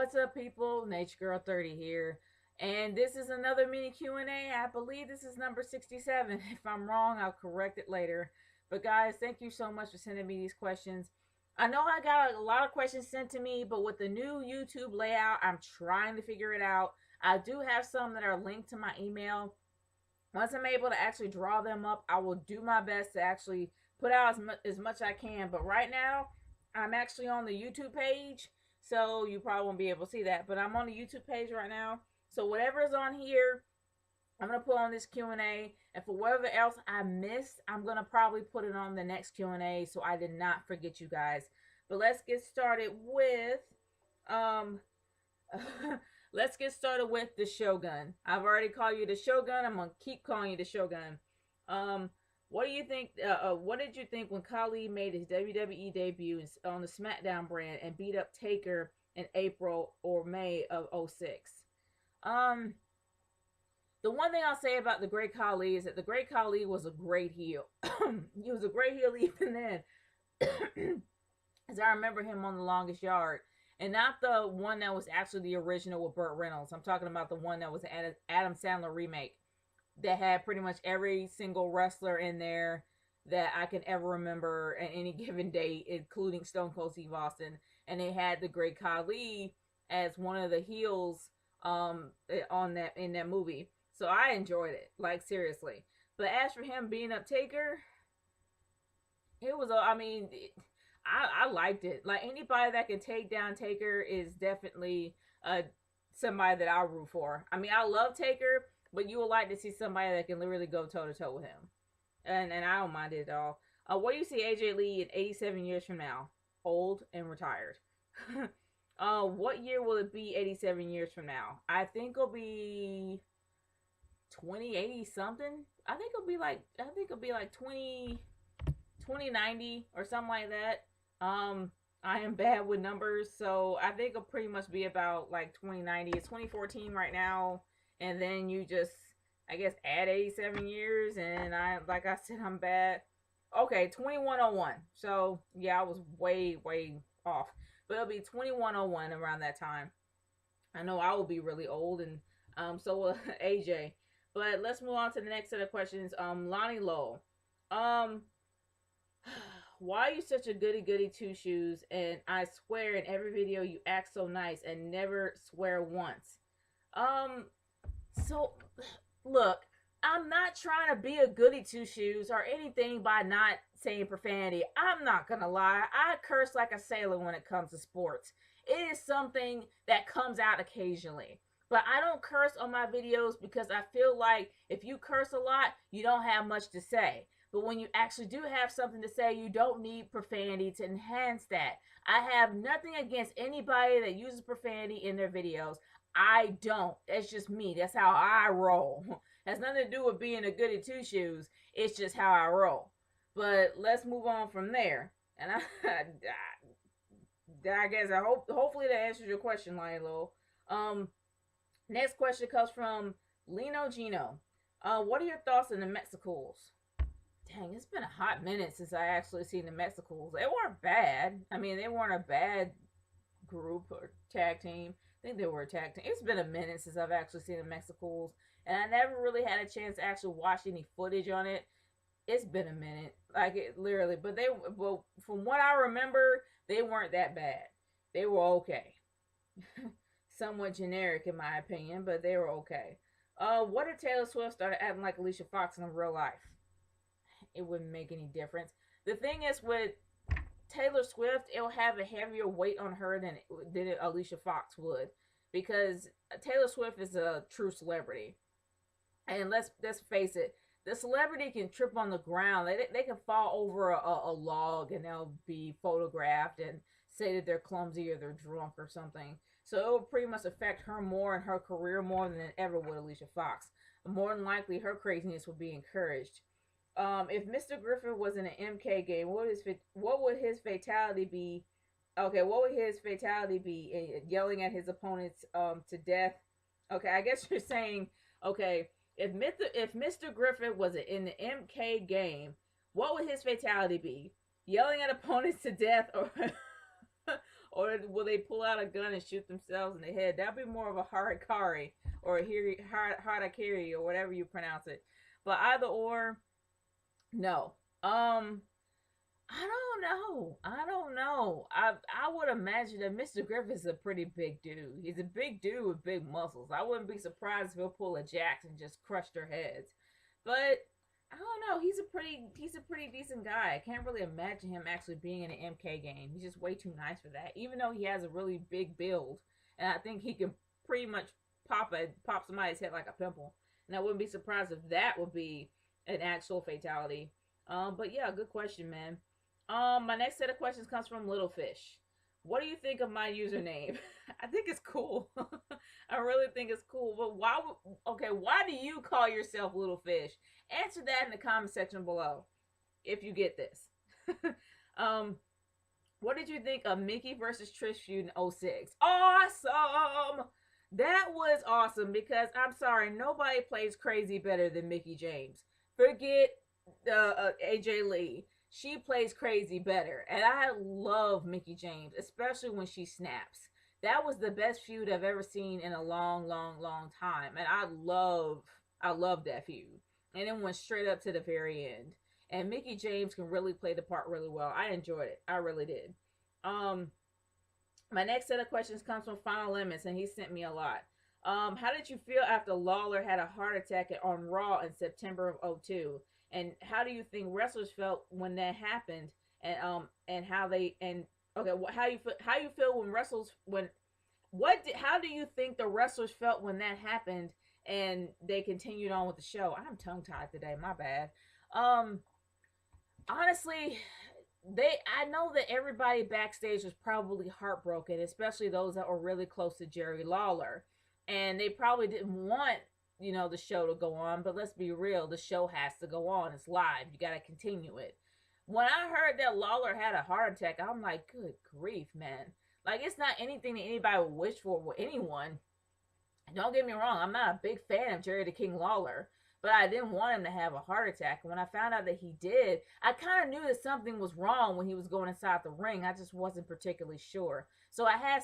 What's up, people? Nature Girl 30 here, and this is another mini Q&A. I believe this is number 67. If I'm wrong, I'll correct it later. But guys, thank you so much for sending me these questions. I know I got a lot of questions sent to me, but with the new YouTube layout, I'm trying to figure it out. I do have some that are linked to my email. Once I'm able to actually draw them up, I will do my best to actually put out as much I can. But right now, I'm actually on the YouTube page, so you probably won't be able to see that. But I'm on the YouTube page right now. So whatever is on here, I'm gonna put on this Q&A, and for whatever else I missed, I'm gonna probably put it on the next Q&A, so I did not forget you guys. But let's get started with um let's get started with the Shogun. I've already called you the Shogun. I'm gonna keep calling you the Shogun. Um, what do you think? What did you think when Kali made his WWE debut on the SmackDown brand and beat up Taker in April or May of '06? Um, the one thing I'll say about the Great Khali is that the Great Khali was a great heel. He was a great heel even then, as I remember him on The Longest Yard. And not the one that was actually the original with Burt Reynolds. I'm talking about the one that was an Adam Sandler remake that had pretty much every single wrestler in there that I can ever remember at any given day, including Stone Cold Steve Austin. And they had the Great Khali as one of the heels on that in that movie. So I enjoyed it, like seriously. But as for him being up Taker, it was I mean, I liked it. Like anybody that can take down Taker is definitely somebody that I'll root for. I mean, I love Taker, but you would like to see somebody that can literally go toe to toe with him, and I don't mind it at all. What do you see AJ Lee in 87 years from now? Old and retired. What year will it be 87 years from now? I think it'll be 2080 something. I think it'll be like 2090 or something like that. I am bad with numbers, so I think it'll pretty much be about like 2090. It's 2014 right now, and then you just, I guess, add 87 years, and like I said, I'm bad. Okay, 2101. So yeah, I was way off, but it'll be 2101 around that time. I know I will be really old, and so will AJ. But let's move on to the next set of questions. Lonnie Lowell. Um, why are you such a goody two shoes? And I swear in every video you act so nice and never swear once. Um, so look, I'm not trying to be a goody two shoes or anything by not saying profanity. I'm not gonna lie, I curse like a sailor when it comes to sports. It is something that comes out occasionally. But I don't curse on my videos because I feel like if you curse a lot, you don't have much to say. But when you actually do have something to say, you don't need profanity to enhance that. I have nothing against anybody that uses profanity in their videos. I don't. That's just me. That's how I roll. Has nothing to do with being a goody two shoes. It's just how I roll. But let's move on from there. And I guess hopefully that answers your question, Lilo. Next question comes from Lino Gino. What are your thoughts on the Mexicals? Dang, it's been a hot minute since I actually seen the Mexicals. They weren't bad. I mean, they weren't a bad group or tag team. I think they were a tag team. It's been a minute since I've actually seen the Mexicals, and I never really had a chance to actually watch any footage on it. It's been a minute, like it literally. But from what I remember, they weren't that bad. They were okay. Somewhat generic in my opinion, but they were okay. What if Taylor Swift started acting like Alicia Fox in real life? It wouldn't make any difference. The thing is with Taylor Swift, it'll have a heavier weight on her than Alicia Fox would, because Taylor Swift is a true celebrity, and let's face it, the celebrity can trip on the ground. They can fall over a log and they'll be photographed and say that they're clumsy or they're drunk or something. So it will pretty much affect her more and her career more than it ever would Alicia Fox. More than likely, her craziness would be encouraged. If Mr. Griffin was in an MK game, what would his fatality be? Okay, what would his fatality be? Yelling at his opponents to death. Okay, I guess you're saying, okay, if Mr. Griffin was in the MK game, what would his fatality be? Yelling at opponents to death, Or will they pull out a gun and shoot themselves in the head? That'd be more of a harakiri or a harakiri or whatever you pronounce it. But either or, no. I don't know. I don't know. I would imagine that Mr. Griffith's a pretty big dude. He's a big dude with big muscles. I wouldn't be surprised if he'll pull a Jax and just crush their heads. But I don't know. He's a pretty decent guy. I can't really imagine him actually being in an MK game. He's just way too nice for that. Even though he has a really big build, and I think he can pretty much pop somebody's head like a pimple. And I wouldn't be surprised if that would be an actual fatality. But yeah, good question, man. My next set of questions comes from Little Fish. What do you think of my username? I think it's cool. I really think it's cool. But why do you call yourself Little Fish? Answer that in the comment section below if you get this. What did you think of Mickey versus Trish feud in 06? Awesome! That was awesome because I'm sorry, nobody plays crazy better than Mickie James. Forget AJ Lee. She plays crazy better. And I love Mickie James, especially when she snaps. That was the best feud I've ever seen in a long, long, long time. And I love that feud. And it went straight up to the very end. And Mickie James can really play the part really well. I enjoyed it. I really did. My next set of questions comes from Final Limits, and he sent me a lot. How did you feel after Lawler had a heart attack on Raw in September of 02? And how do you think wrestlers felt when that happened? And how you feel when how do you think the wrestlers felt when that happened and they continued on with the show? I'm tongue tied today, my bad. Honestly, I know that everybody backstage was probably heartbroken, especially those that were really close to Jerry Lawler, and they probably didn't want the show to go on. But let's be real, the show has to go on. It's live. You got to continue it. When I heard that Lawler had a heart attack, I'm like, good grief, man. Like, it's not anything that anybody would wish for with anyone. Don't get me wrong, I'm not a big fan of Jerry the King Lawler, but I didn't want him to have a heart attack. And when I found out that he did, I kind of knew that something was wrong when he was going inside the ring. I just wasn't particularly sure. So I had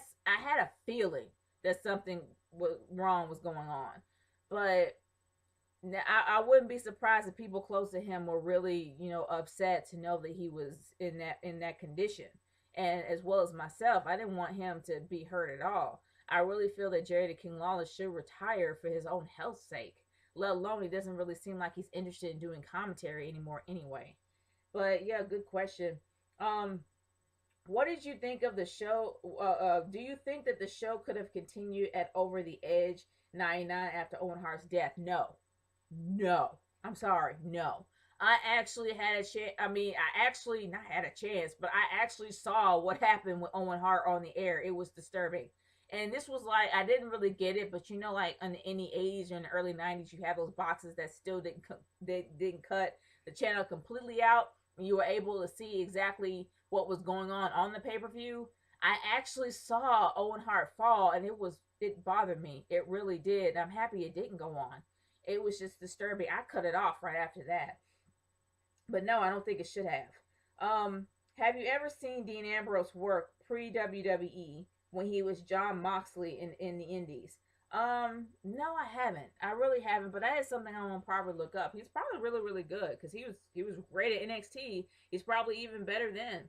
a feeling that something wrong was going on. But I wouldn't be surprised if people close to him were really, upset to know that he was in that condition. And as well as myself, I didn't want him to be hurt at all. I really feel that Jerry the King Lawler should retire for his own health's sake. Let alone, he doesn't really seem like he's interested in doing commentary anymore anyway. But yeah, good question. What did you think of the show? Do you think that the show could have continued at Over the Edge 99 after Owen Hart's death? No. I'm sorry. No. I actually had a chance. I actually not had a chance, but I actually saw what happened with Owen Hart on the air. It was disturbing. And this was like, I didn't really get it, but like in the 80s or in the early 90s, you have those boxes that still didn't cut the channel completely out. And you were able to see exactly what was going on the pay-per-view. I actually saw Owen Hart fall, and it bothered me. It really did. I'm happy it didn't go on. It was just disturbing. I cut it off right after that. But no, I don't think it should have. Have you ever seen Dean Ambrose work pre-WWE when he was Jon Moxley in the Indies? No, I haven't. I really haven't, but that is something I want to probably look up. He's probably really, really good because he was great at NXT. He's probably even better then.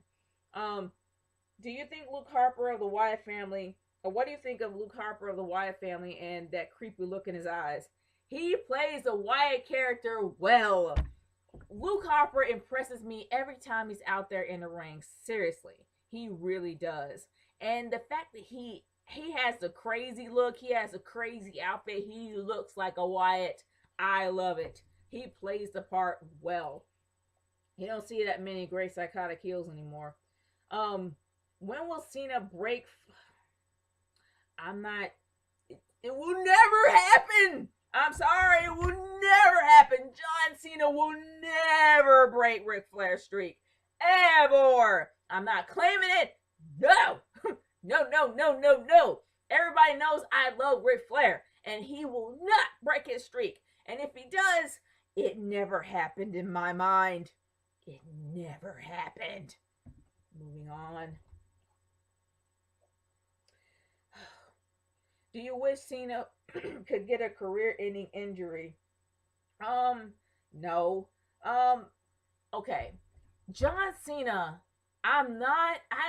Do you think Luke Harper of the Wyatt family, or what do you think of Luke Harper of the Wyatt family and that creepy look in his eyes? He plays the Wyatt character well. Luke Harper impresses me every time he's out there in the ring. Seriously, he really does. And the fact that he has the crazy look, he has a crazy outfit, he looks like a Wyatt. I love it. He plays the part well. You don't see that many great psychotic heels anymore. When will Cena break? It will never happen. I'm sorry, it will never happen. John Cena will never break Ric Flair's streak. Ever. I'm not claiming it. No. No. Everybody knows I love Ric Flair, and he will not break his streak. And if he does, it never happened in my mind. It never happened. Moving on. Do you wish Cena could get a career-ending injury? No. Um, okay. John Cena, I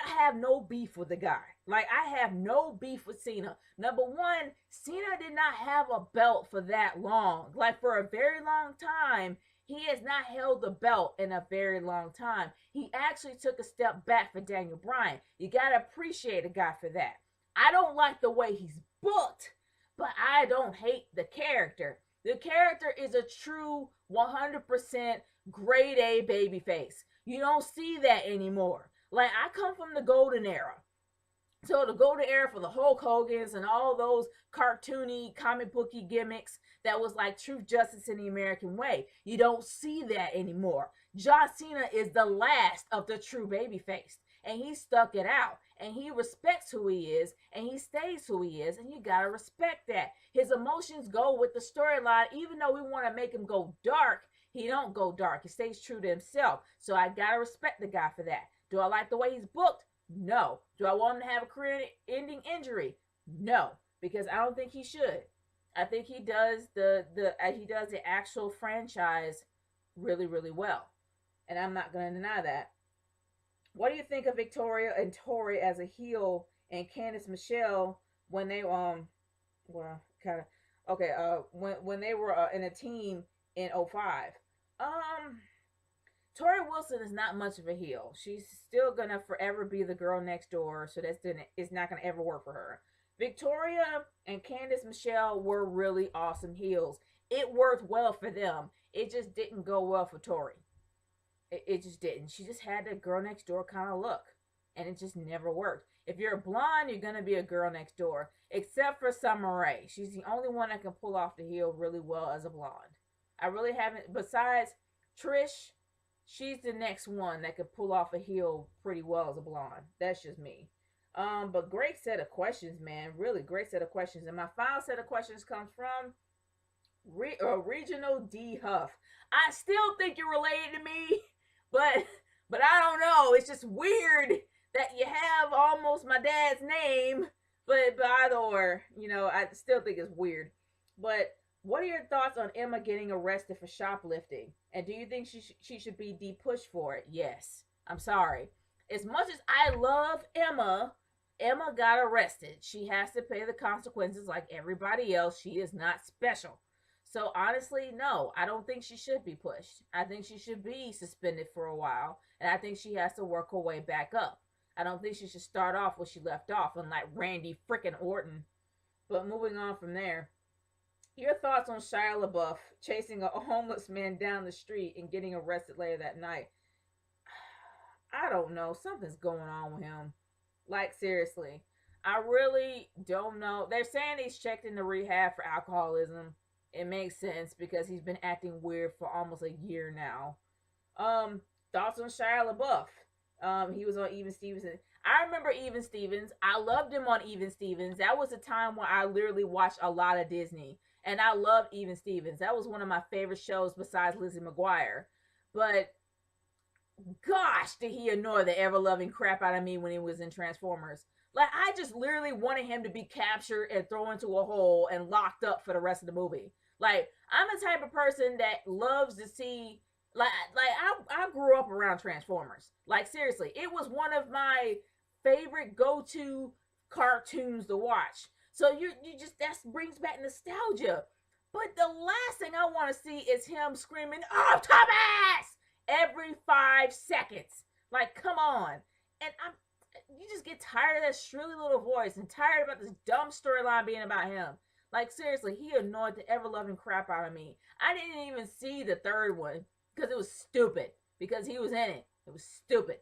have no beef with the guy. Like, I have no beef with Cena. Number one, Cena did not have a belt for that long. Like, for a very long time, he has not held the belt in a very long time. He actually took a step back for Daniel Bryan. You gotta appreciate a guy for that. I don't like the way he's booked, but I don't hate the character. The character is a true 100% grade A babyface. You don't see that anymore. Like, I come from the golden era. So the golden era for the Hulk Hogan's and all those cartoony, comic booky gimmicks that was like true justice in the American way. You don't see that anymore. John Cena is the last of the true babyface. And he stuck it out. And he respects who he is. And he stays who he is. And you gotta respect that. His emotions go with the storyline. Even though we want to make him go dark, he don't go dark. He stays true to himself. So I gotta respect the guy for that. Do I like the way he's booked? No. Do I want him to have a career-ending injury? No, because I don't think he should. I think he does the actual franchise really, really well, and I'm not going to deny that. What do you think of Victoria and Tori as a heel and Candice Michelle when they well, kind of okay when they were in a team in '05? Tori Wilson is not much of a heel. She's still gonna forever be the girl next door, so it's not gonna ever work for her. Victoria and Candice Michelle were really awesome heels. It worked well for them. It just didn't go well for Tori. It just didn't. She just had that girl next door kind of look, and it just never worked. If you're a blonde, you're gonna be a girl next door, except for Summer Rae. She's the only one that can pull off the heel really well as a blonde. I really haven't. Besides Trish, she's the next one that could pull off a heel pretty well as a blonde. That's just me. But great set of questions, man. Really great set of questions. And my final set of questions comes from Regional D Huff. I still think you're related to me, but I don't know. It's just weird that you have almost my dad's name, but either or, I still think it's weird. But what are your thoughts on Emma getting arrested for shoplifting? And do you think she should be de-pushed for it? Yes. I'm sorry. As much as I love Emma got arrested. She has to pay the consequences like everybody else. She is not special. So honestly, no, I don't think she should be pushed. I think she should be suspended for a while. And I think she has to work her way back up. I don't think she should start off where she left off, unlike Randy frickin' Orton. But moving on from there. Your thoughts on Shia LaBeouf chasing a homeless man down the street and getting arrested later that night? I don't know. Something's going on with him. Like, seriously. I really don't know. They're saying he's checked into rehab for alcoholism. It makes sense because he's been acting weird for almost a year now. Thoughts on Shia LaBeouf? He was on Even Stevens. I remember Even Stevens. I loved him on Even Stevens. That was a time when I literally watched a lot of Disney. And I loved Even Stevens. That was one of my favorite shows besides Lizzie McGuire. But gosh, did he annoy the ever-loving crap out of me when he was in Transformers. Like, I just literally wanted him to be captured and thrown into a hole and locked up for the rest of the movie. Like, I'm the type of person that loves to see, I grew up around Transformers. Like, seriously, it was one of my favorite go-to cartoons to watch. So you just, that brings back nostalgia. But the last thing I want to see is him screaming, "Oh, Thomas!" every 5 seconds. Like, come on. And you just get tired of that shrilly little voice and tired about this dumb storyline being about him. Like, seriously, he annoyed the ever-loving crap out of me. I didn't even see the third one because it was stupid. Because he was in it. It was stupid.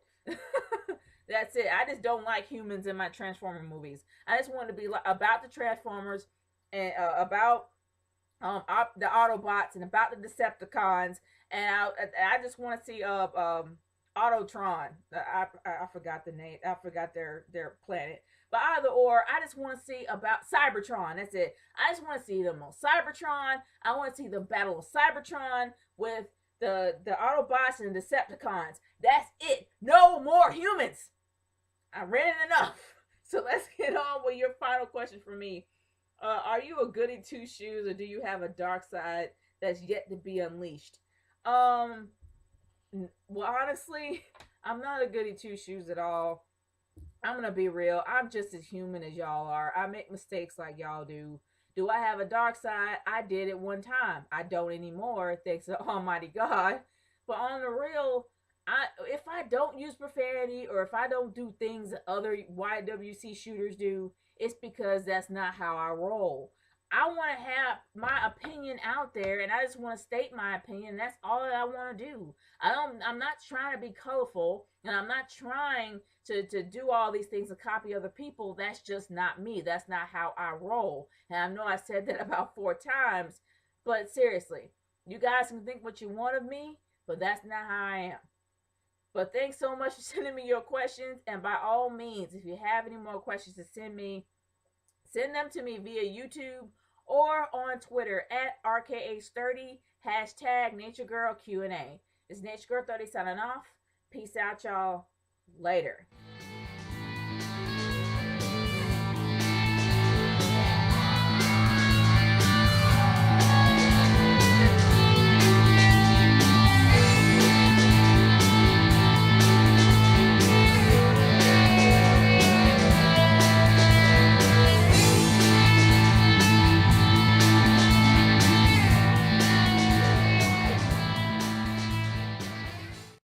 That's it. I just don't like humans in my Transformer movies. I just want to be about the Transformers and about the Autobots and about the Decepticons. And I just want to see Autotron. I forgot the name. I forgot their planet. But either or, I just want to see about Cybertron. That's it. I just want to see them on Cybertron. I want to see the battle of Cybertron with the Autobots and the Decepticons. That's it. No more humans. I read it enough. So let's get on with your final question for me. Are you a goody two shoes, or do you have a dark side that's yet to be unleashed? Um, well, honestly, I'm not a goody two shoes at all. I'm gonna be real. I'm just as human as y'all are. I make mistakes like y'all do. Do I have a dark side? I did it one time. I don't anymore, thanks to Almighty God. But on the real, if I don't use profanity or if I don't do things that other YWC shooters do, it's because that's not how I roll. I want to have my opinion out there, and I just want to state my opinion. That's all that I want to do. I'm not trying to be colorful, and I'm not trying to do all these things and copy other people. That's just not me. That's not how I roll. And I know I said that about 4 times, but seriously, you guys can think what you want of me, but that's not how I am. But thanks so much for sending me your questions. And by all means, if you have any more questions to send them to me via YouTube or on Twitter at RKH30, hashtag NatureGirlQ&A. It's NatureGirl30 signing off. Peace out, y'all. Later.